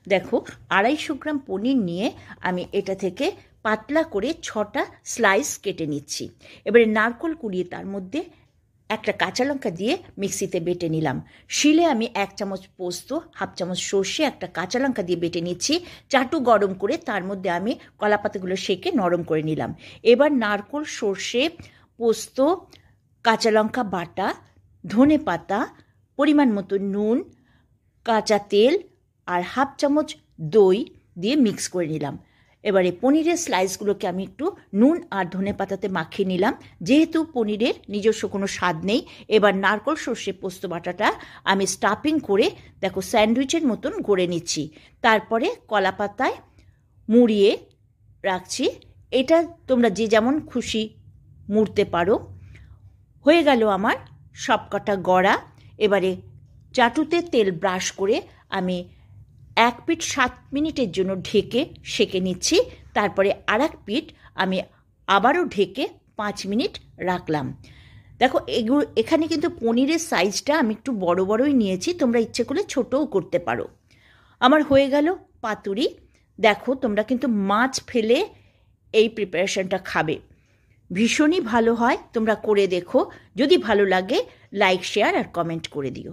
দেখো 250 গ্রাম পনির নিয়ে আমি এটা থেকে পাতলা করে 6টা স্লাইস কেটে নিচ্ছি। এবারে নারকোল কুড়িয়ে তার মধ্যে একটা কাঁচা লঙ্কা দিয়ে মিক্সিতে বেটে নিলাম। শিলে আমি 1 চামচ পোস্ত, 1/2 চামচ সর্ষে, একটা কাঁচা লঙ্কা দিয়ে বেটে নিচ্ছি। চাটু গরম করে তার মধ্যে আমি কলাপাতাগুলো সেঁকে নরম করে নিলাম। এবার নারকোল, সর্ষে, পোস্ত, কাঁচা লঙ্কা বাটা, ধনে পাতা, পরিমাণ মতো নুন, কাঁচা তেল আর 1/2 চামচ দই দিয়ে মিক্স করে নিলাম। এবারে পনিরের স্লাইসগুলোকে আমি একটু নুন আর ধনে পাতাতে মাখিয়ে নিলাম। যেহেতু পনিরের নিজস্ব কোনো স্বাদ নেই, এবার নারকোল, সর্ষে, পোস্ত বাটাটা আমি স্টাফিং করে দেখো স্যান্ডউইচের মতন গড়ে নিচ্ছি। তারপরে কলা পাতায় মুড়িয়ে রাখছি। এটা তোমরা যে যেমন খুশি মুড়তে পারো। হয়ে গেল আমার সবকটা গড়া। এবারে চাটুতে তেল ব্রাশ করে আমি 1 পিঠ 7 মিনিটের জন্য ঢেকে সেঁকে নিচ্ছি। তারপরে আরেক পিঠ আমি আবারও ঢেকে 5 মিনিট রাখলাম। দেখো এখানে কিন্তু পনিরের সাইজটা আমি একটু বড় বড়ই নিয়েছি, তোমরা ইচ্ছে করলে ছোটও করতে পারো। আমার হয়ে গেল পাতুরি। দেখো তোমরা কিন্তু মাছ ফেলে এই প্রিপারেশনটা খাবে, ভীষণই ভালো হয়। তোমরা করে দেখো, যদি ভালো লাগে লাইক, শেয়ার আর কমেন্ট করে দিও।